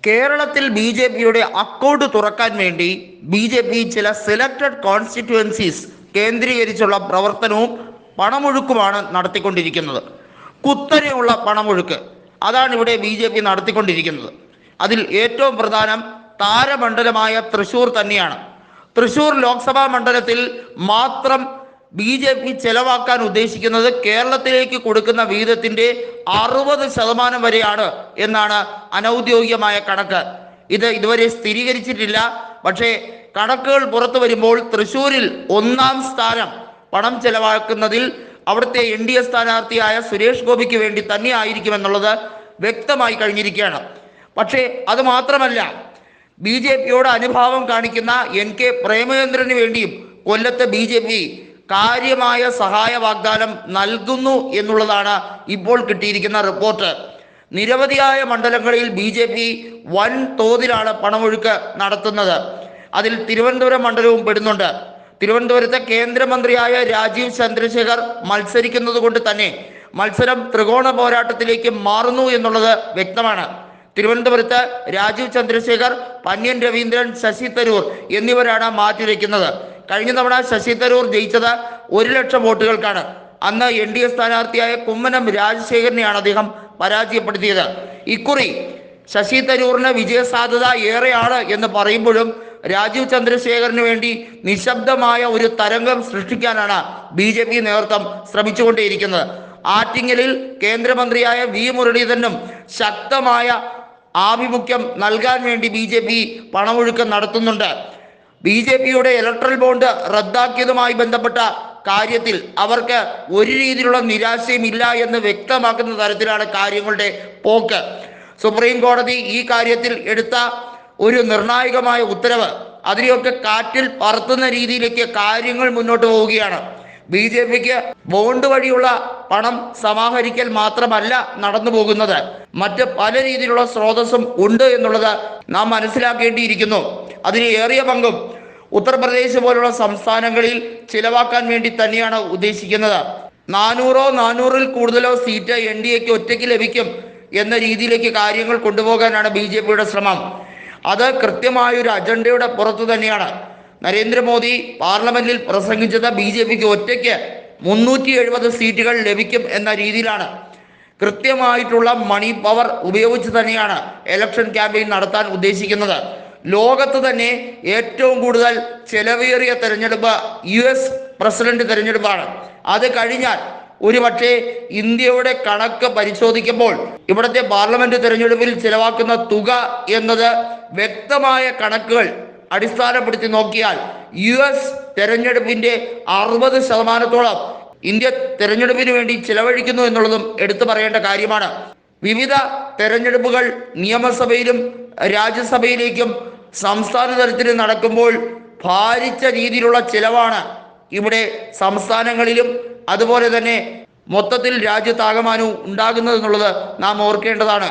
കേരളത്തിൽ BJPയുടെ അക്കൗണ്ട് തുറക്കാൻ വേണ്ടി BJP ചില സെലക്ടഡ് കോൺസ്റ്റിറ്റ്യുവൻസീസ് കേന്ദ്രീകരിച്ചുള്ള പ്രവർത്തനവും പണമൊഴുക്കുമാണ് നടത്തിക്കൊണ്ടിരിക്കുന്നത്. കുത്തനെയുള്ള പണമൊഴുക്ക് അതാണ് ഇവിടെ BJP നടത്തിക്കൊണ്ടിരിക്കുന്നത്. അതിൽ ഏറ്റവും പ്രധാനം താരമണ്ഡലമായ തൃശ്ശൂർ തന്നെയാണ്. തൃശ്ശൂർ ലോക്സഭാ മണ്ഡലത്തിൽ മാത്രം BJP ചെലവാക്കാൻ ഉദ്ദേശിക്കുന്നത് കേരളത്തിലേക്ക് കൊടുക്കുന്ന വീതത്തിൻ്റെ 60% വരെയാണ് എന്നാണ് അനൗദ്യോഗികമായ കണക്ക്. ഇത് ഇതുവരെ സ്ഥിരീകരിച്ചിട്ടില്ല. പക്ഷേ കണക്കുകൾ പുറത്തു വരുമ്പോൾ തൃശ്ശൂരിൽ 1-ാം സ്ഥാനം പണം ചെലവാക്കുന്നതിൽ അവിടുത്തെ NDA സ്ഥാനാർത്ഥിയായ സുരേഷ് ഗോപിക്ക് വേണ്ടി തന്നെ ആയിരിക്കുമെന്നുള്ളത് വ്യക്തമായി കഴിഞ്ഞിരിക്കുകയാണ്. പക്ഷേ അത് മാത്രമല്ല, BJPയോട് അനുഭാവം കാണിക്കുന്ന NK പ്രേമചന്ദ്രന് വേണ്ടിയും കൊല്ലത്ത് BJP കാര്യമായ സഹായ വാഗ്ദാനം നൽകുന്നു എന്നുള്ളതാണ് ഇപ്പോൾ കിട്ടിയിരിക്കുന്ന റിപ്പോർട്ട്. നിരവധിയായ മണ്ഡലങ്ങളിൽ BJP വൻ തോതിലാണ് പണമൊഴുക്ക് നടത്തുന്നത്. അതിൽ തിരുവനന്തപുരം മണ്ഡലവും പെടുന്നുണ്ട്. തിരുവനന്തപുരത്തെ കേന്ദ്രമന്ത്രിയായ രാജീവ് ചന്ദ്രശേഖർ മത്സരിക്കുന്നത് കൊണ്ട് തന്നെ മത്സരം ത്രികോണ പോരാട്ടത്തിലേക്ക് മാറുന്നു എന്നുള്ളത് വ്യക്തമാണ്. തിരുവനന്തപുരത്ത് രാജീവ് ചന്ദ്രശേഖർ, പന്ന്യൻ രവീന്ദ്രൻ, ശശി തരൂർ എന്നിവരാണ് മാറ്റിവെക്കുന്നത്. കഴിഞ്ഞ തവണ ശശി തരൂർ ജയിച്ചത് 1 ലക്ഷം വോട്ടുകൾക്കാണ്. അന്ന് NDA സ്ഥാനാർത്ഥിയായ കുമ്മനം രാജശേഖരനെയാണ് അദ്ദേഹം പരാജയപ്പെടുത്തിയത്. ഇക്കുറി ശശി തരൂറിന് വിജയസാധ്യത ഏറെയാണ് എന്ന് പറയുമ്പോഴും രാജീവ് ചന്ദ്രശേഖറിന് വേണ്ടി നിശബ്ദമായ ഒരു തരംഗം സൃഷ്ടിക്കാനാണ് BJP നേതൃത്വം ശ്രമിച്ചുകൊണ്ടേയിരിക്കുന്നത്. ആറ്റിങ്ങലിൽ കേന്ദ്രമന്ത്രിയായ V മുരളീധരനും ശക്തമായ ആഭിമുഖ്യം നൽകാൻ വേണ്ടി BJP പണമൊഴുക്കം നടത്തുന്നുണ്ട്. BJPയുടെ ഇലക്ട്രൽ ബോണ്ട് റദ്ദാക്കിയതുമായി ബന്ധപ്പെട്ട കാര്യത്തിൽ അവർക്ക് ഒരു രീതിയിലുള്ള നിരാശയും ഇല്ല എന്ന് വ്യക്തമാക്കുന്ന തരത്തിലാണ് കാര്യങ്ങളുടെ പോക്ക്. സുപ്രീം കോടതി ഈ കാര്യത്തിൽ എടുത്ത ഒരു നിർണായകമായ ഉത്തരവ് അതിനെയൊക്കെ കാറ്റിൽ പറത്തുന്ന രീതിയിലേക്ക് കാര്യങ്ങൾ മുന്നോട്ട് പോവുകയാണ്. BJPക്ക് ബോണ്ട് വഴിയുള്ള പണം സമാഹരിക്കൽ മാത്രമല്ല നടന്നു പോകുന്നത്, മറ്റ് പല രീതിയിലുള്ള സ്രോതസ്സും ഉണ്ട് എന്നുള്ളത് നാം മനസ്സിലാക്കേണ്ടിയിരിക്കുന്നു. അതിന് ഏറിയ പങ്കും ഉത്തർപ്രദേശ് പോലുള്ള സംസ്ഥാനങ്ങളിൽ ചിലവാക്കാൻ വേണ്ടി തന്നെയാണ് ഉദ്ദേശിക്കുന്നത്. 400-400-ൽ കൂടുതലോ സീറ്റ് NDAക്ക് ഒറ്റയ്ക്ക് ലഭിക്കും എന്ന രീതിയിലേക്ക് കാര്യങ്ങൾ കൊണ്ടുപോകാനാണ് BJPയുടെ ശ്രമം. അത് കൃത്യമായൊരു അജണ്ടയുടെ പുറത്തു തന്നെയാണ്. നരേന്ദ്രമോദി പാർലമെന്റിൽ പ്രസംഗിച്ചത് BJPക്ക് ഒറ്റയ്ക്ക് 370 സീറ്റുകൾ ലഭിക്കും എന്ന രീതിയിലാണ്. കൃത്യമായിട്ടുള്ള മണി പവർ ഉപയോഗിച്ച് തന്നെയാണ് ഇലക്ഷൻ ക്യാമ്പയിൻ നടത്താൻ ഉദ്ദേശിക്കുന്നത്. ലോകത്ത് തന്നെ ഏറ്റവും കൂടുതൽ ചെലവേറിയ തെരഞ്ഞെടുപ്പ് US പ്രസിഡന്റ് തെരഞ്ഞെടുപ്പാണ്. അത് കഴിഞ്ഞാൽ ഒരുപക്ഷെ ഇന്ത്യയുടെ കണക്ക് പരിശോധിക്കുമ്പോൾ ഇവിടുത്തെ പാർലമെന്റ് തെരഞ്ഞെടുപ്പിൽ ചിലവാക്കുന്ന തുക എന്നത് വ്യക്തമായ കണക്കുകൾ അടിസ്ഥാനപ്പെടുത്തി നോക്കിയാൽ US തെരഞ്ഞെടുപ്പിന്റെ 60%-ഓളം ഇന്ത്യ തെരഞ്ഞെടുപ്പിന് വേണ്ടി ചിലവഴിക്കുന്നു എന്നുള്ളതും എടുത്തു പറയേണ്ട കാര്യമാണ്. വിവിധ തെരഞ്ഞെടുപ്പുകൾ നിയമസഭയിലും രാജ്യസഭയിലേക്കും സംസ്ഥാന തലത്തിൽ നടക്കുമ്പോൾ ഭാരിച്ച രീതിയിലുള്ള ചിലവാണ് ഇവിടെ സംസ്ഥാനങ്ങളിലും അതുപോലെ തന്നെ മൊത്തത്തിൽ രാജ്യത്താകമാനവും ഉണ്ടാകുന്നത് എന്നുള്ളത് നാം ഓർക്കേണ്ടതാണ്.